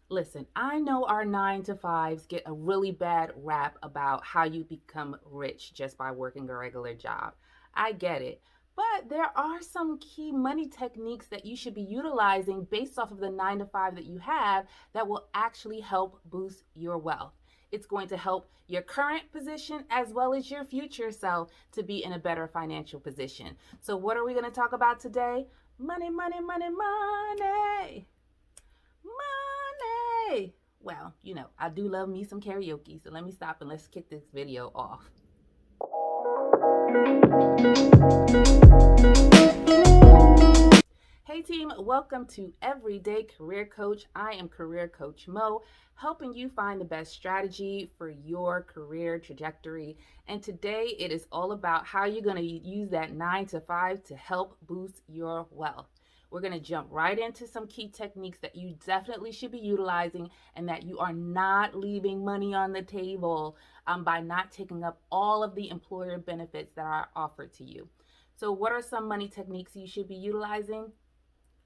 Listen, I know our 9 to 5s get a really bad rap about how you become rich just by working a regular job. I get it. But there are some key money techniques that you should be utilizing based off of the 9 to 5 that you have that will actually help boost your wealth. It's going to help your current position as well as your future self to be in a better financial position. So, what are we going to talk about today? Money, money, money, money. Money. Well, I do love me some karaoke, so let me stop and let's kick this video off. Hey team, welcome to Everyday Career Coach. I am Career Coach Mo, helping you find the best strategy for your career trajectory. And today it is all about how you're going to use that 9 to 5 to help boost your wealth. We're going to jump right into some key techniques that you definitely should be utilizing and that you are not leaving money on the table by not taking up all of the employer benefits that are offered to you. So, what are some money techniques you should be utilizing?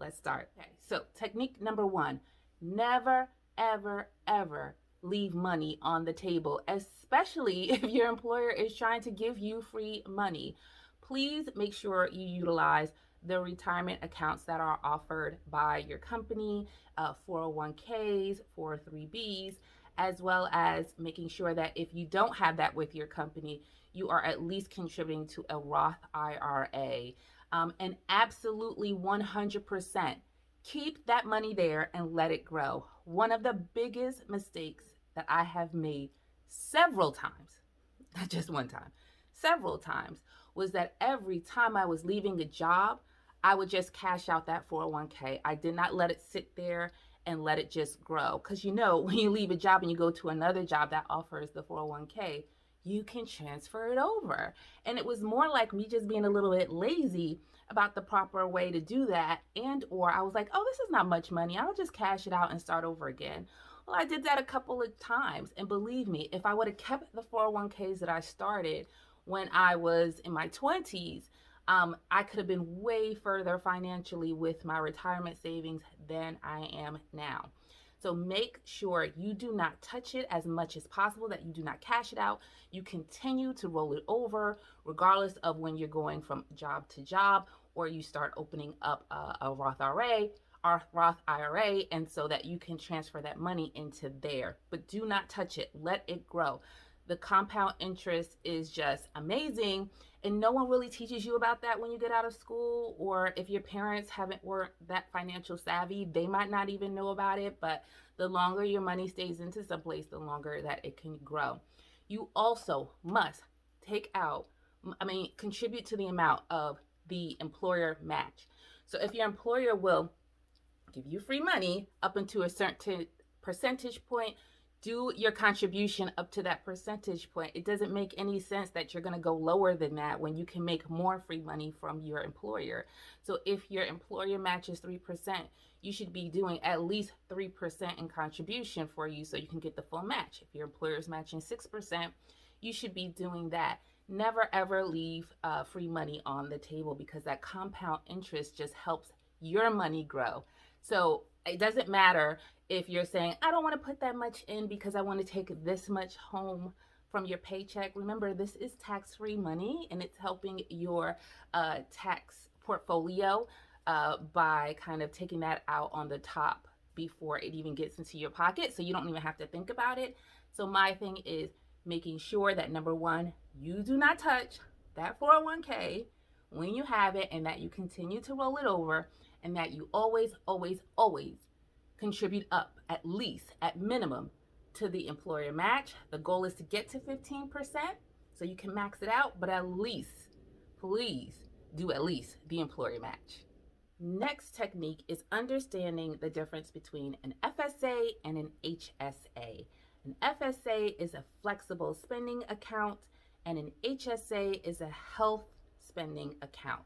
Let's start. Okay. So, technique number 1, never, ever, ever leave money on the table, especially if your employer is trying to give you free money. Please make sure you utilize the retirement accounts that are offered by your company, 401ks, 403bs, as well as making sure that if you don't have that with your company, you are at least contributing to a Roth IRA. And absolutely 100% keep that money there and let it grow. One of the biggest mistakes that I have made several times, not just one time, several times, was that every time I was leaving a job, I would just cash out that 401k. I did not let it sit there and let it just grow. Because when you leave a job and you go to another job that offers the 401k, you can transfer it over. And it was more like me just being a little bit lazy about the proper way to do that. And or I was like, oh, this is not much money, I'll just cash it out and start over again. Well, I did that a couple of times, and believe me, if I would have kept the 401ks that I started when I was in my 20s, I could have been way further financially with my retirement savings than I am now. So make sure you do not touch it as much as possible, that you do not cash it out. You continue to roll it over, regardless of when you're going from job to job, or you start opening up a Roth IRA, and so that you can transfer that money into there. But do not touch it. Let it grow. The compound interest is just amazing, and no one really teaches you about that when you get out of school, or if your parents weren't that financial savvy, they might not even know about it. But the longer your money stays into someplace, the longer that it can grow. You also must contribute to the amount of the employer match. So if your employer will give you free money up into a certain percentage point, do your contribution up to that percentage point. It doesn't make any sense that you're going to go lower than that when you can make more free money from your employer. So if your employer matches 3%, you should be doing at least 3% in contribution for you so you can get the full match. If your employer is matching 6%, you should be doing that. Never ever leave free money on the table, because that compound interest just helps your money grow. So it doesn't matter if you're saying, I don't want to put that much in because I want to take this much home from your paycheck. Remember, this is tax-free money, and it's helping your tax portfolio by kind of taking that out on the top before it even gets into your pocket, so you don't even have to think about it. So my thing is making sure that, number one, you do not touch that 401k when you have it, and that you continue to roll it over, and that you always, always, always contribute up, at least, at minimum, to the employer match. The goal is to get to 15%, so you can max it out, but at least, please do at least the employer match. Next technique is understanding the difference between an FSA and an HSA. An FSA is a flexible spending account, and an HSA is a health spending account.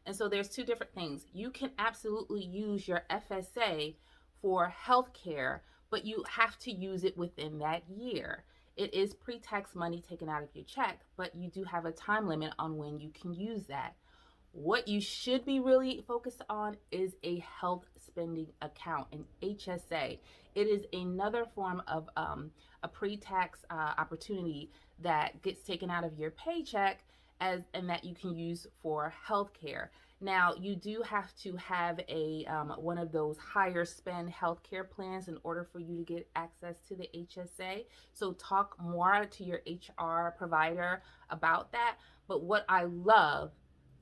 And so there's two different things. You can absolutely use your FSA for health care, but you have to use it within that year. It is pre-tax money taken out of your check, but you do have a time limit on when you can use that. What you should be really focused on is a health spending account, an HSA. It is another form of a pre-tax opportunity that gets taken out of your paycheck and that you can use for health care. Now, you do have to have a one of those higher spend healthcare plans in order for you to get access to the HSA. So talk more to your HR provider about that. But what I love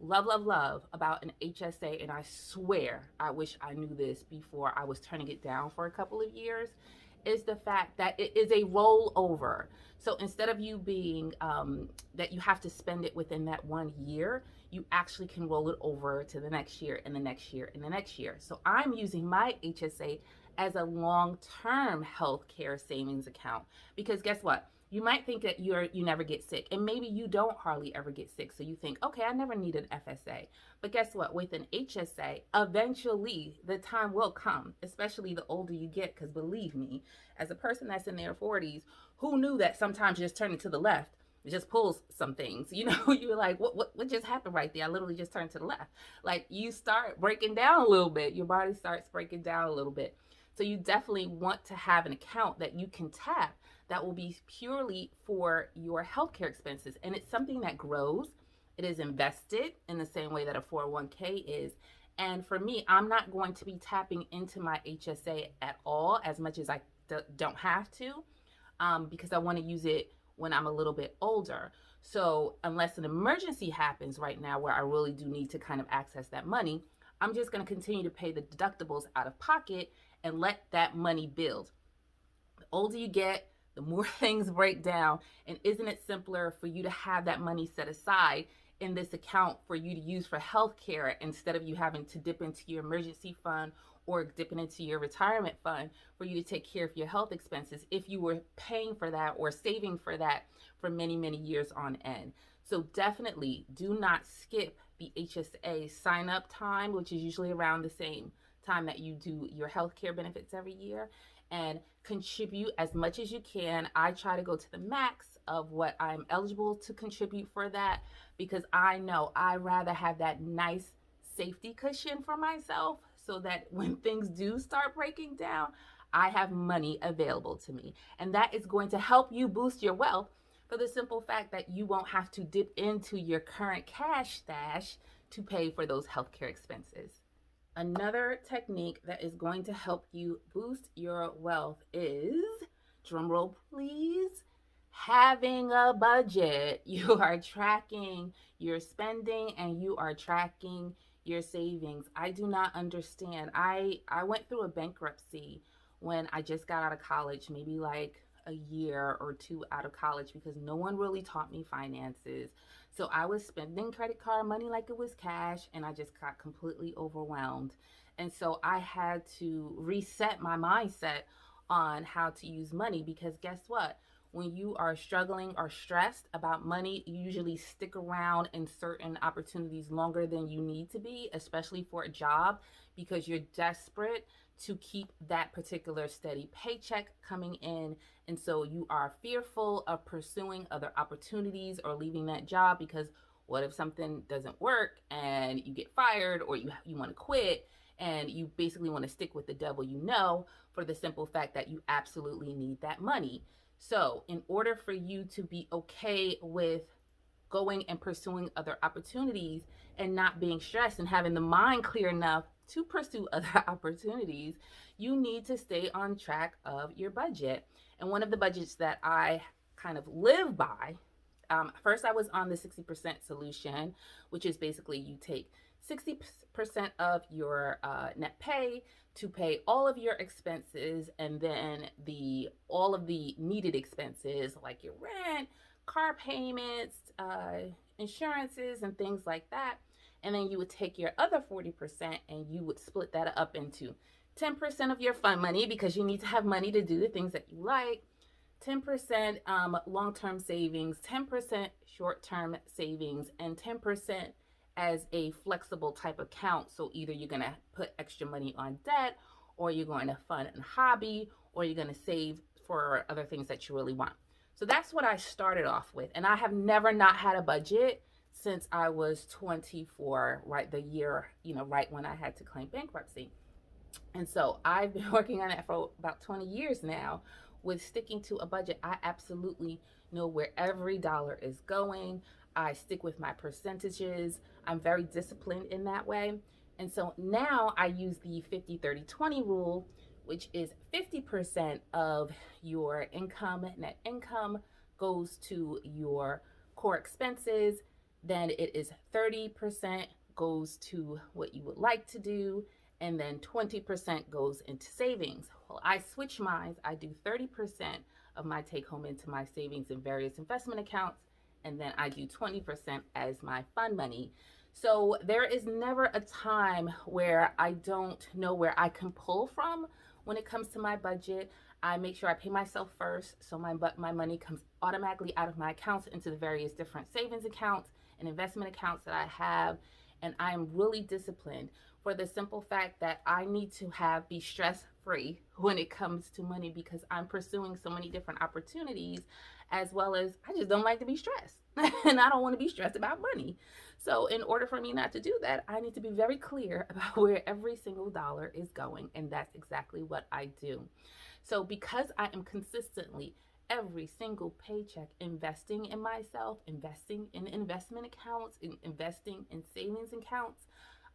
about an HSA, and I swear I wish I knew this before I was turning it down for a couple of years, is the fact that it is a rollover. So instead of you being that you have to spend it within that 1 year, you actually can roll it over to the next year and the next year and the next year. So I'm using my HSA as a long-term healthcare savings account because guess what? You might think that you never get sick, and maybe you don't hardly ever get sick. So you think, okay, I never need an FSA. But guess what? With an HSA, eventually the time will come, especially the older you get. Because believe me, as a person that's in their 40s, who knew that sometimes just turning to the left it just pulls some things. You're like, what just happened right there? I literally just turned to the left. Like you start breaking down a little bit. Your body starts breaking down a little bit. So you definitely want to have an account that you can tap that will be purely for your healthcare expenses. And it's something that grows. It is invested in the same way that a 401k is. And for me, I'm not going to be tapping into my HSA at all as much as I don't have to because I want to use it when I'm a little bit older. So unless an emergency happens right now where I really do need to kind of access that money, I'm just going to continue to pay the deductibles out of pocket and let that money build. The older you get, the more things break down. And isn't it simpler for you to have that money set aside in this account for you to use for healthcare instead of you having to dip into your emergency fund or dipping into your retirement fund for you to take care of your health expenses if you were paying for that or saving for that for many, many years on end. So definitely do not skip the HSA sign up time, which is usually around the same time that you do your healthcare benefits every year, and contribute as much as you can. I try to go to the max of what I'm eligible to contribute for that because I know I rather have that nice safety cushion for myself so that when things do start breaking down, I have money available to me. And that is going to help you boost your wealth for the simple fact that you won't have to dip into your current cash stash to pay for those healthcare expenses. Another technique that is going to help you boost your wealth is, drumroll please, having a budget. You are tracking your spending and you are tracking your savings. I do not understand. I went through a bankruptcy when I just got out of college, maybe like a year or two out of college because no one really taught me finances. So I was spending credit card money like it was cash and I just got completely overwhelmed. And so I had to reset my mindset on how to use money because guess what? When you are struggling or stressed about money, you usually stick around in certain opportunities longer than you need to be, especially for a job, because you're desperate to keep that particular steady paycheck coming in. And so you are fearful of pursuing other opportunities or leaving that job because what if something doesn't work and you get fired or you want to quit and you basically want to stick with the devil for the simple fact that you absolutely need that money. So, in order for you to be okay with going and pursuing other opportunities and not being stressed and having the mind clear enough to pursue other opportunities, you need to stay on track of your budget. And one of the budgets that I kind of live by, first I was on the 60% solution, which is basically you take 60% of your net pay to pay all of your expenses, and then all of the needed expenses like your rent, car payments, insurances, and things like that. And then you would take your other 40% and you would split that up into 10% of your fun money because you need to have money to do the things that you like, 10% long-term savings, 10% short-term savings, and 10% as a flexible type account. So either you're going to put extra money on debt, or you're going to fund a hobby, or you're going to save for other things that you really want. So that's what I started off with. And I have never not had a budget since I was 24, right? The year, right when I had to claim bankruptcy. And so I've been working on it for about 20 years now with sticking to a budget. I absolutely know where every dollar is going. I stick with my percentages. I'm very disciplined in that way. And so now I use the 50/30/20 rule, which is 50% of your income, net income, goes to your core expenses. Then it is 30% goes to what you would like to do, and then 20% goes into savings. Well, I switch mine. I do 30% of my take home into my savings in various investment accounts, and then I do 20% as my fund money. So there is never a time where I don't know where I can pull from when it comes to my budget. I make sure I pay myself first, so my money comes automatically out of my accounts into the various different savings accounts and investment accounts that I have. And I am really disciplined for the simple fact that I need to be stress free when it comes to money, because I'm pursuing so many different opportunities, as well as I just don't like to be stressed and I don't want to be stressed about money. So in order for me not to do that, I need to be very clear about where every single dollar is going, and that's exactly what I do. So because I am consistently every single paycheck investing in myself, investing in investment accounts, investing in savings accounts,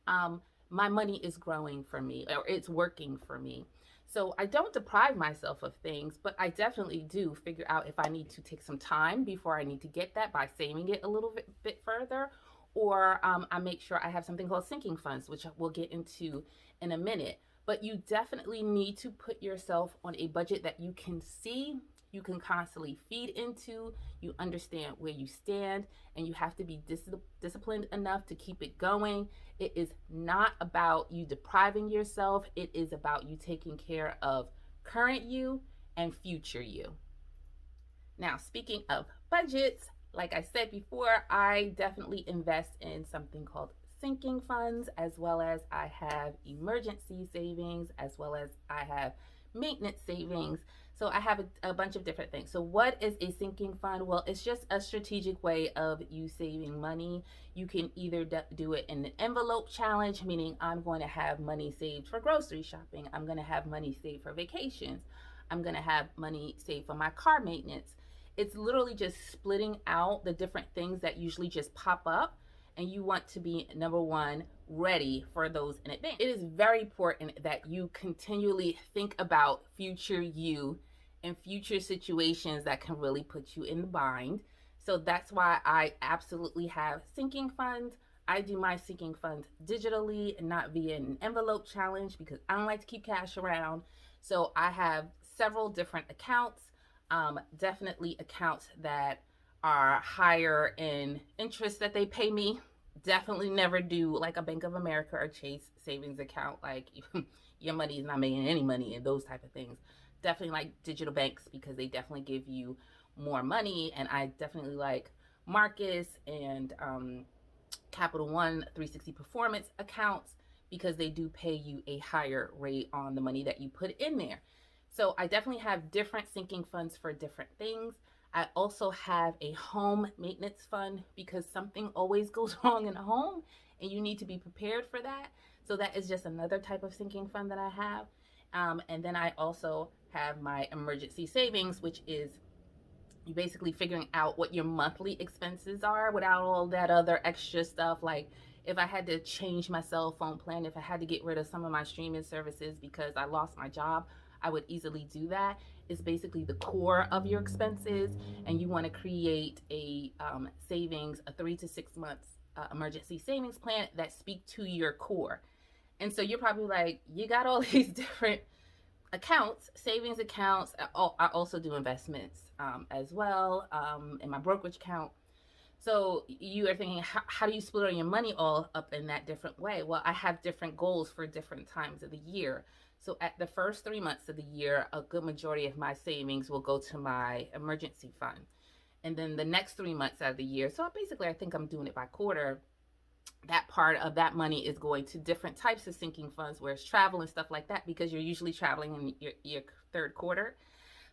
um, my money is growing for me, or it's working for me. So I don't deprive myself of things, but I definitely do figure out if I need to take some time before I need to get that by saving it a little bit further. Or I make sure I have something called sinking funds, which we'll get into in a minute. But you definitely need to put yourself on a budget that you can see, you can constantly feed into, you understand where you stand, and you have to be disciplined enough to keep it going. It is not about you depriving yourself, it is about you taking care of current you and future you. Now, speaking of budgets, like I said before, I definitely invest in something called sinking funds, as well as I have emergency savings, as well as I have maintenance savings. So I have a bunch of different things. So what is a sinking fund? Well, it's just a strategic way of you saving money. You can either do it in an envelope challenge, meaning I'm going to have money saved for grocery shopping. I'm going to have money saved for vacations. I'm going to have money saved for my car maintenance. It's literally just splitting out the different things that usually just pop up, and you want to be, number one, ready for those in advance. It is very important that you continually think about future you and future situations that can really put you in the bind. So that's why I absolutely have sinking funds. I do my sinking funds digitally and not via an envelope challenge, because I don't like to keep cash around. So I have several different accounts, definitely accounts that are higher in interest that they pay me. Definitely never do like a Bank of America or Chase savings account, like your money is not making any money and those type of things. Definitely like digital banks, because they definitely give you more money. And I definitely like Marcus and Capital One 360 Performance accounts, because they do pay you a higher rate on the money that you put in there. So I definitely have different sinking funds for different things. I also have a home maintenance fund, because something always goes wrong in a home and you need to be prepared for that. So that is just another type of sinking fund that I have. And then I also have my emergency savings, which is you basically figuring out what your monthly expenses are without all that other extra stuff. Like if I had to change my cell phone plan, if I had to get rid of some of my streaming services because I lost my job, I would easily do that. It's basically the core of your expenses, and you want to create a savings, a 3 to 6 months emergency savings plan that speak to your core. And so you're probably like, you got all these different accounts, savings accounts. I also do investments as well in my brokerage account. So you are thinking, how do you split all your money all up in that different way? Well, I have different goals for different times of the year. So at the first 3 months of the year, a good majority of my savings will go to my emergency fund. And then the next 3 months out of the year, so basically I think I'm doing it by quarter, that part of that money is going to different types of sinking funds, where it's travel and stuff like that, because you're usually traveling in your third quarter.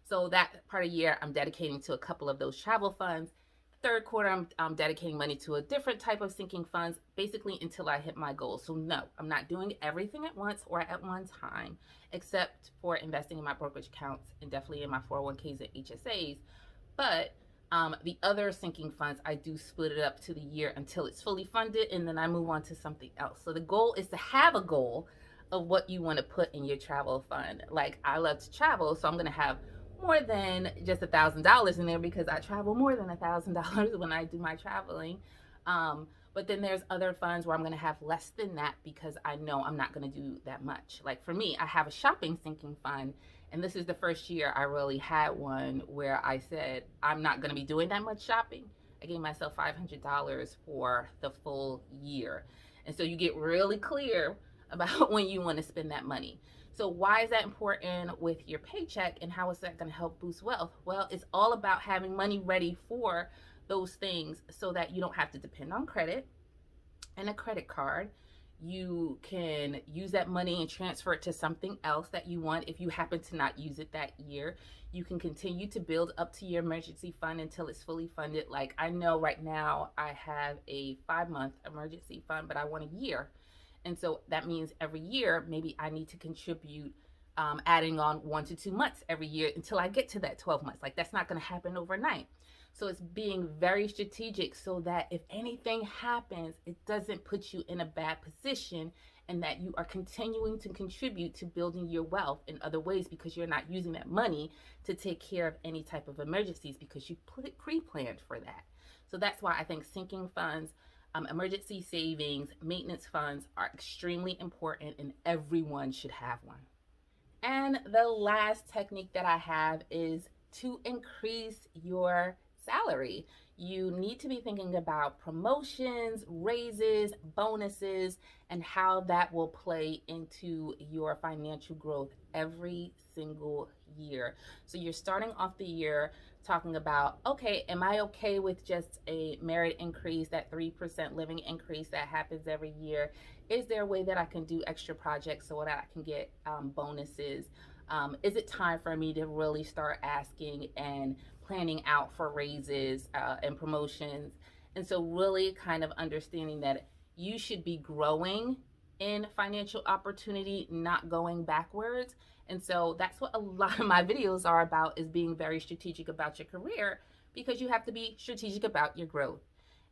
So that part of the year I'm dedicating to a couple of those travel funds. Third quarter, I'm dedicating money to a different type of sinking funds, basically until I hit my goals. So no, I'm not doing everything at once or at one time, except for investing in my brokerage accounts and definitely in my 401ks and HSAs. But the other sinking funds, I do split it up to the year until it's fully funded, and then I move on to something else. So the goal is to have a goal of what you want to put in your travel fund. Like, I love to travel, so I'm going to have more than just $1,000 in there because I travel more than $1,000 when I do my traveling. But then there's other funds where I'm going to have less than that because I know I'm not going to do that much. Like for me, I have a shopping sinking fund, and this is the first year I really had one where I said I'm not going to be doing that much shopping. I gave myself $500 for the full year. And so you get really clear about when you want to spend that money. So why is that important with your paycheck, and how is that going to help boost wealth? Well, it's all about having money ready for those things so that you don't have to depend on credit and a credit card. You can use that money and transfer it to something else that you want if you happen to not use it that year. You can continue to build up to your emergency fund until it's fully funded. Like, I know right now I have a 5-month emergency fund, but I want a year. And so that means every year, maybe I need to contribute, adding on 1 to 2 months every year until I get to that 12 months. Like, that's not going to happen overnight. So it's being very strategic so that if anything happens, it doesn't put you in a bad position, and that you are continuing to contribute to building your wealth in other ways because you're not using that money to take care of any type of emergencies because you pre-planned for that. So that's why I think sinking funds, emergency savings, maintenance funds are extremely important, and everyone should have one. And the last technique that I have is to increase your salary. You need to be thinking about promotions, raises, bonuses, and how that will play into your financial growth every single year. So you're starting off the year talking about, okay, am I okay with just a merit increase, that 3% living increase that happens every year? Is there a way that I can do extra projects so that I can get bonuses? Is it time for me to really start asking and planning out for raises and promotions? And so really kind of understanding that you should be growing in financial opportunity, not going backwards. And so that's what a lot of my videos are about, is being very strategic about your career, because you have to be strategic about your growth.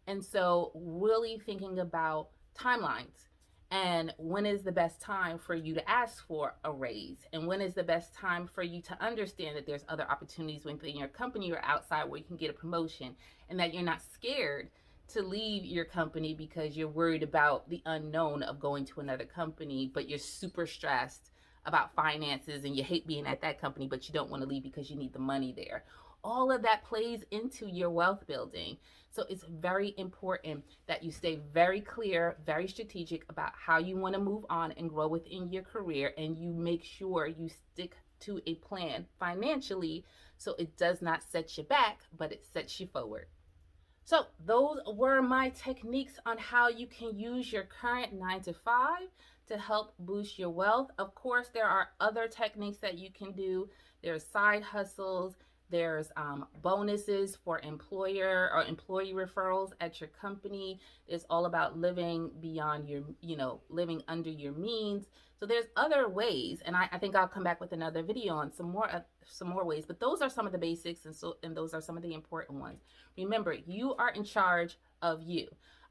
And so really thinking about timelines, and when is the best time for you to ask for a raise, and when is the best time for you to understand that there's other opportunities within your company or outside where you can get a promotion, and that you're not scared to leave your company because you're worried about the unknown of going to another company, but you're super stressed about finances and you hate being at that company, but you don't want to leave because you need the money there. All of that plays into your wealth building. So it's very important that you stay very clear, very strategic about how you want to move on and grow within your career, and you make sure you stick to a plan financially so it does not set you back, but it sets you forward. So those were my techniques on how you can use your current 9 to 5 to help boost your wealth. Of course, there are other techniques that you can do. There's side hustles. There's bonuses for employer or employee referrals at your company. It's all about living beyond your, living under your means. So there's other ways, and I think I'll come back with another video on some more ways. But those are some of the basics, and those are some of the important ones. Remember, you are in charge of you.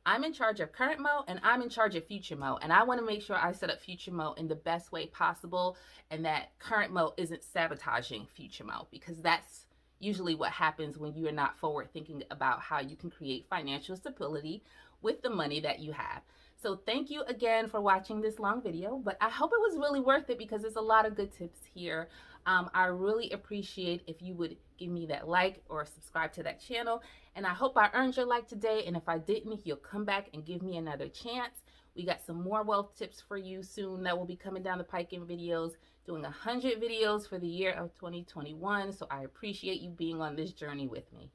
I'm in charge of current Mo, and I'm in charge of future Mo. And I want to make sure I set up future Mo in the best way possible, and that current Mo isn't sabotaging future Mo, because that's usually what happens when you are not forward thinking about how you can create financial stability with the money that you have. So thank you again for watching this long video, but I hope it was really worth it because there's a lot of good tips here. I really appreciate if you would give me that like or subscribe to that channel. And I hope I earned your like today. And if I didn't, you'll come back and give me another chance. We got some more wealth tips for you soon that will be coming down the pike in videos, doing 100 videos for the year of 2021. So I appreciate you being on this journey with me.